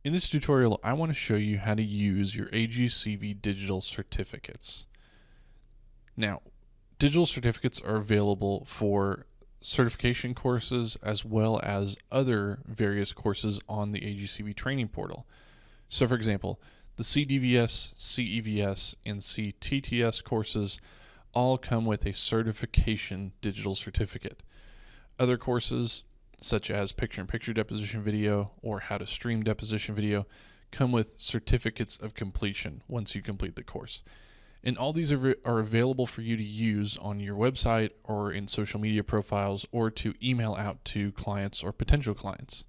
In this tutorial, I want to show you how to use your AGCV digital certificates. Now, digital certificates are available for certification courses as well as other various courses on the AGCV training portal. So for example, the CDVS, CEVS, and CTTS courses all come with a certification digital certificate. Other courses, such as picture-in-picture deposition video or how to stream deposition video, come with certificates of completion once you complete the course. And all these are available for you to use on your website or in social media profiles or to email out to clients or potential clients.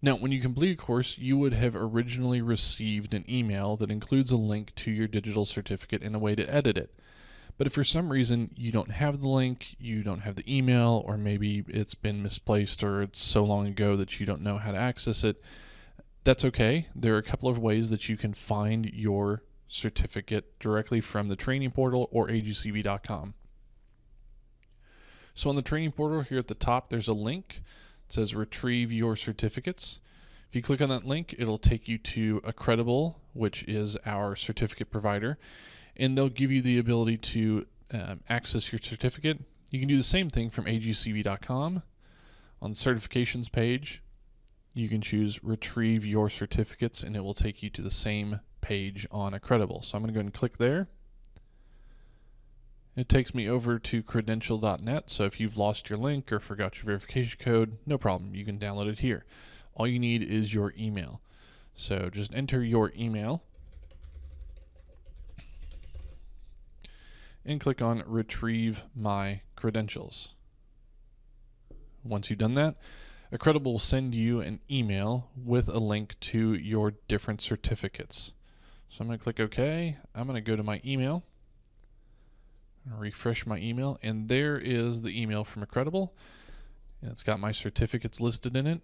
Now, when you complete a course, you would have originally received an email that includes a link to your digital certificate and a way to edit it. But if for some reason you don't have the link, you don't have the email, or maybe it's been misplaced or it's so long ago that you don't know how to access it, that's okay. There are a couple of ways that you can find your certificate directly from the training portal or agcv.com. So on the training portal here at the top, there's a link. It says retrieve your certificates. If you click on that link, it'll take you to Accredible, which is our certificate provider, and they'll give you the ability to access your certificate. You can do the same thing from agcv.com. On the certifications page, you can choose retrieve your certificates and it will take you to the same page on Accredible. So I'm going to go ahead and click there. It takes me over to credential.net, so if you've lost your link or forgot your verification code, no problem, you can download it here. All you need is your email. So just enter your email and click on Retrieve My Credentials. Once you've done that, Accredible will send you an email with a link to your different certificates. So I'm going to click OK. I'm going to go to my email, refresh my email, and there is the email from Accredible. And it's got my certificates listed in it.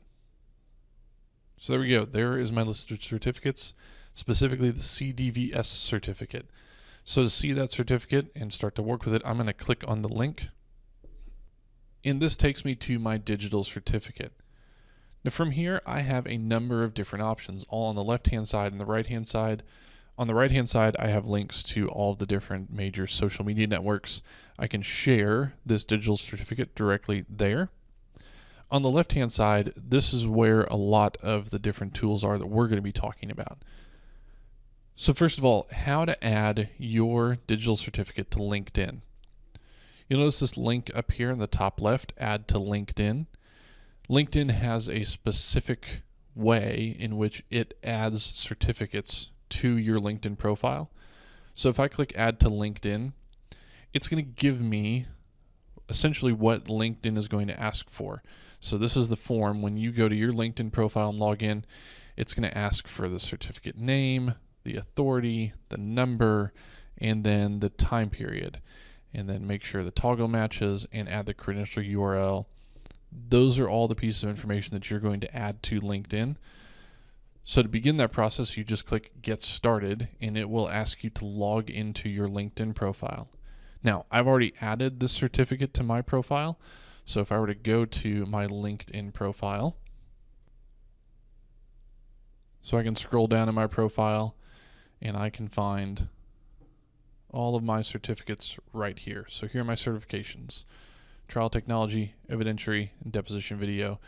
So there we go. There is my list of certificates, specifically the CDVS certificate. So to see that certificate and start to work with it, I'm going to click on the link. And this takes me to my digital certificate. Now from here, I have a number of different options, all on the left-hand side and the right-hand side. On the right-hand side, I have links to all of the different major social media networks. I can share this digital certificate directly there. On the left-hand side, this is where a lot of the different tools are that we're going to be talking about. So first of all, how to add your digital certificate to LinkedIn. You'll notice this link up here in the top left, add to LinkedIn. LinkedIn has a specific way in which it adds certificates to your LinkedIn profile. So if I click add to LinkedIn, it's going to give me essentially what LinkedIn is going to ask for. So this is the form. When you go to your LinkedIn profile and log in, it's going to ask for the certificate name, the authority, the number, and then the time period. And then make sure the toggle matches and add the credential URL. Those are all the pieces of information that you're going to add to LinkedIn. So to begin that process, you just click Get Started, and it will ask you to log into your LinkedIn profile. Now, I've already added this certificate to my profile, so if I were to go to my LinkedIn profile, so I can scroll down in my profile, and I can find all of my certificates right here. So here are my certifications: trial technology, evidentiary, and deposition video.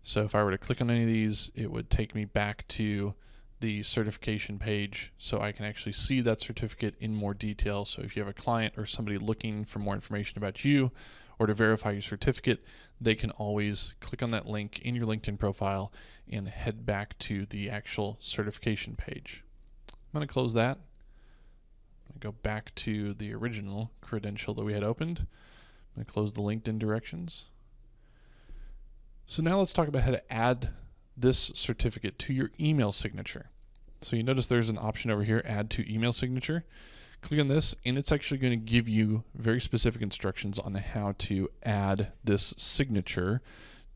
So if I were to click on any of these, it would take me back to the certification page so I can actually see that certificate in more detail. So if you have a client or somebody looking for more information about you or to verify your certificate, they can always click on that link in your LinkedIn profile and head back to the actual certification page. I'm going to close that. I'm going to go back to the original credential that we had opened. I'm going to close the LinkedIn directions. So now let's talk about how to add this certificate to your email signature. So you notice there's an option over here, add to email signature. Click on this and it's actually going to give you very specific instructions on how to add this signature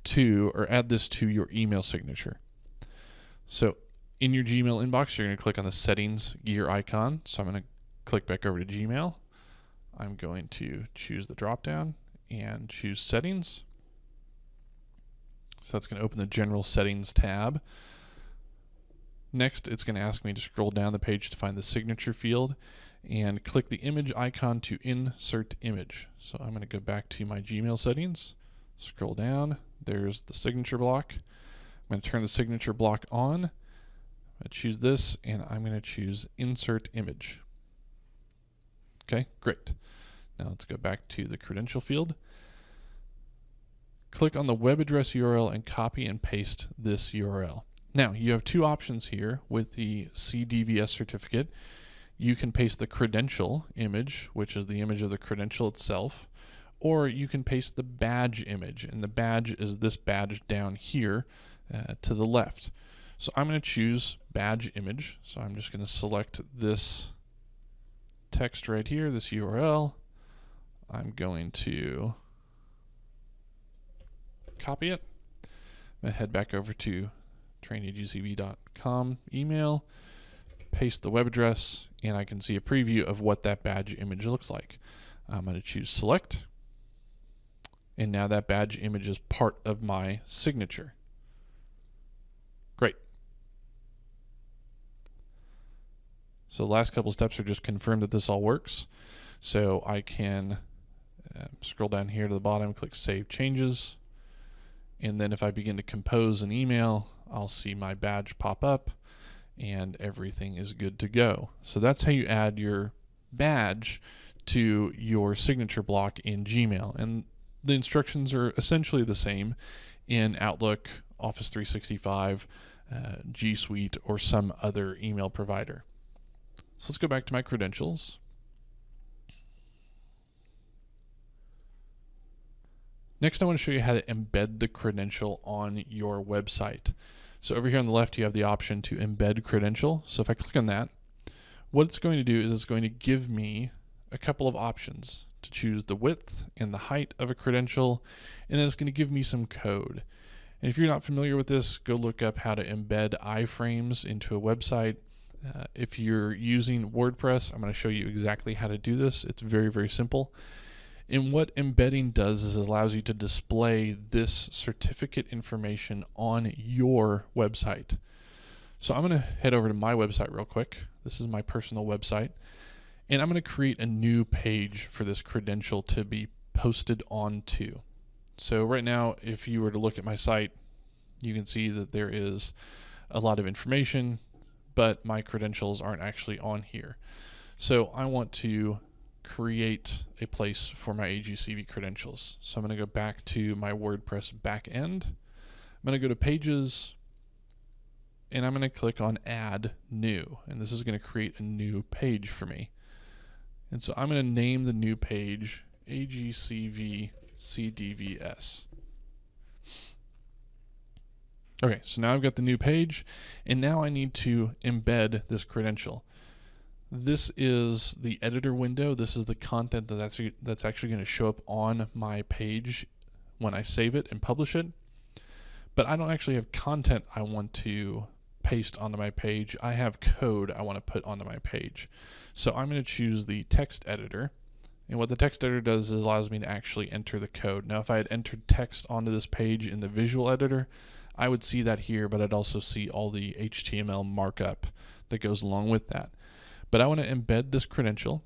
to, or add this to your email signature. So in your Gmail inbox, you're going to click on the settings gear icon. So I'm going to click back over to Gmail. I'm going to choose the drop down and choose settings. So that's going to open the general settings tab. Next, it's going to ask me to scroll down the page to find the signature field and click the image icon to insert image. So I'm going to go back to my Gmail settings, scroll down, there's the signature block. I'm going to turn the signature block on. I choose this, and I'm going to choose insert image. Okay, great. Now let's go back to the credential field. Click on the web address URL and copy and paste this URL. Now, you have two options here with the CDVS certificate. You can paste the credential image, which is the image of the credential itself, or you can paste the badge image, and the badge is this badge down here to the left. So I'm going to choose badge image. So I'm just going to select this text right here, this URL. I'm going to copy it. I'm going to head back over to trainagcv.com email, paste the web address, and I can see a preview of what that badge image looks like. I'm going to choose select, and now that badge image is part of my signature. Great. So the last couple steps are just confirm that this all works. So I can scroll down here to the bottom, click Save Changes, and then if I begin to compose an email, I'll see my badge pop up, and everything is good to go. So that's how you add your badge to your signature block in Gmail. And the instructions are essentially the same in Outlook, Office 365, G Suite, or some other email provider. So let's go back to my credentials. Next, I want to show you how to embed the credential on your website. So over here on the left, you have the option to embed credential. So if I click on that, what it's going to do is it's going to give me a couple of options to choose the width and the height of a credential, and then it's going to give me some code. And if you're not familiar with this, go look up how to embed iframes into a website. If you're using WordPress, I'm going to show you exactly how to do this. It's very, very simple. And what embedding does is it allows you to display this certificate information on your website. So I'm going to head over to my website real quick. This is my personal website. And I'm going to create a new page for this credential to be posted onto. So right now, if you were to look at my site, you can see that there is a lot of information, but my credentials aren't actually on here. So I want to create a place for my AGCV credentials. So I'm going to go back to my WordPress backend. I'm going to go to Pages, and I'm going to click on Add New. And this is going to create a new page for me. And so I'm going to name the new page AGCV CDVS. Okay, so now I've got the new page, and now I need to embed this credential. This is the editor window. This is the content that's actually going to show up on my page when I save it and publish it. But I don't actually have content I want to paste onto my page. I have code I want to put onto my page. So I'm going to choose the text editor. And what the text editor does is allows me to actually enter the code. Now, if I had entered text onto this page in the visual editor, I would see that here, but I'd also see all the HTML markup that goes along with that. But I want to embed this credential.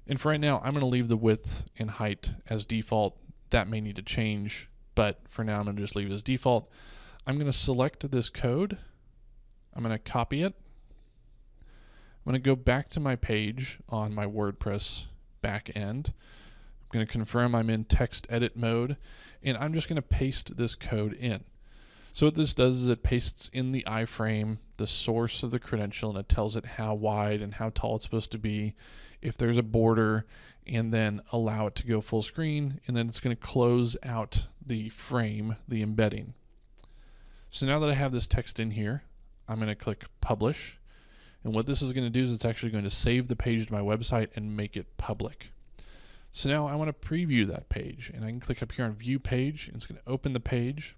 And for right now, I'm going to leave the width and height as default. That may need to change, but for now, I'm going to just leave it as default. I'm going to select this code. I'm going to copy it. I'm going to go back to my page on my WordPress backend. I'm going to confirm I'm in text edit mode, and I'm just going to paste this code in. So what this does is it pastes in the iframe the source of the credential, and it tells it how wide and how tall it's supposed to be, if there's a border, and then allow it to go full screen, and then it's going to close out the frame, the embedding. So now that I have this text in here, I'm going to click Publish, and what this is going to do is it's actually going to save the page to my website and make it public. So now I want to preview that page, and I can click up here on View Page, and it's going to open the page.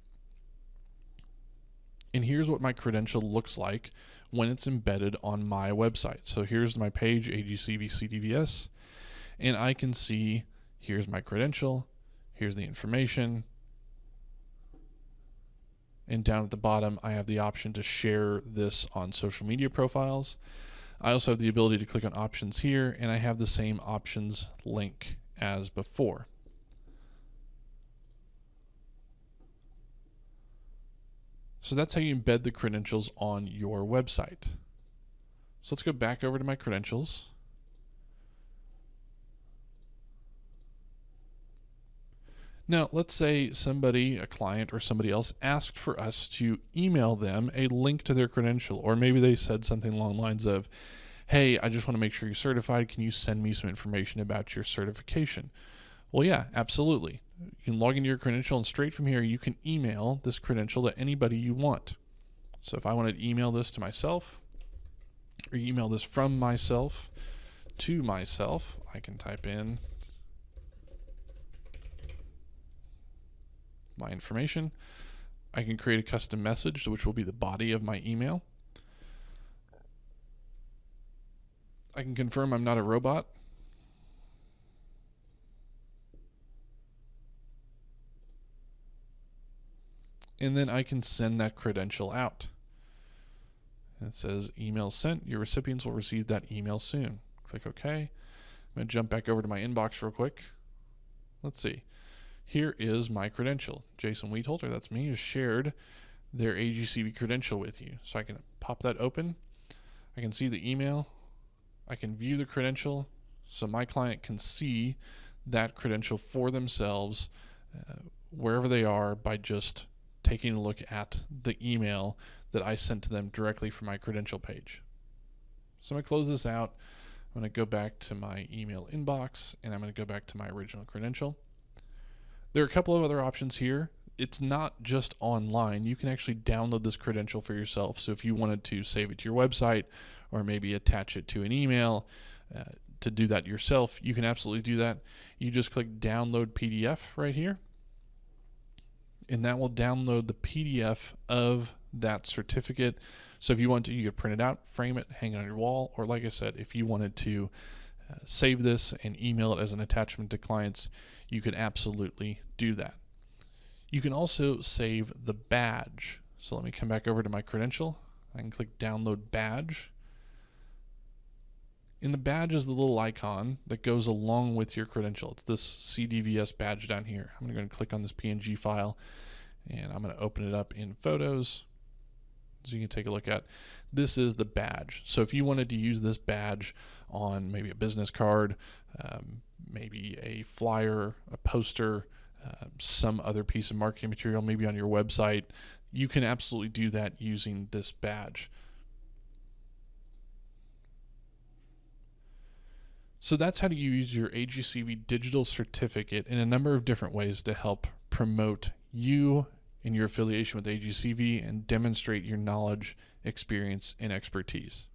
And here's what my credential looks like when it's embedded on my website. So here's my page, AGCV CDVS, and I can see here's my credential, here's the information, And down at the bottom, I have the option to share this on social media profiles. I also have the ability to click on options here, and I have the same options link as before. So that's how you embed the credentials on your website. So let's go back over to my credentials. Now, let's say somebody, a client or somebody else, asked for us to email them a link to their credential, or maybe they said something along the lines of, hey, I just want to make sure you're certified. Can you send me some information about your certification? Well, yeah, absolutely. You can log into your credential, and straight from here, you can email this credential to anybody you want. So if I wanted to email this to myself, or email this from myself to myself, I can type in my information. I can create a custom message, which will be the body of my email. I can confirm I'm not a robot. And then I can send that credential out. And it says email sent. Your recipients will receive that email soon. Click OK. I'm going to jump back over to my inbox real quick. Let's see. Here is my credential. Jason Wheatholder, that's me, has shared their AGCV credential with you. So I can pop that open. I can see the email. I can view the credential, so my client can see that credential for themselves wherever they are by just taking a look at the email that I sent to them directly from my credential page. So I'm going to close this out. I'm going to go back to my email inbox, and I'm going to go back to my original credential. There are a couple of other options here. It's not just online. You can actually download this credential for yourself. So if you wanted to save it to your website or maybe attach it to an email to do that yourself, you can absolutely do that. You just click download PDF right here, and that will download the PDF of that certificate. So if you want to, you could print it out, frame it, hang it on your wall, or like I said, if you wanted to save this and email it as an attachment to clients, you can absolutely do that. You can also save the badge. So let me come back over to my credential. I can click download badge. And the badge is the little icon that goes along with your credential. It's this CDVS badge down here. I'm going to go and click on this PNG file, and I'm going to open it up in Photos. So you can take a look at. This is the badge. So if you wanted to use this badge on maybe a business card, maybe a flyer, a poster, some other piece of marketing material, maybe on your website, you can absolutely do that using this badge. So that's how to use your AGCV digital certificate in a number of different ways to help promote you and your affiliation with AGCV and demonstrate your knowledge, experience, and expertise.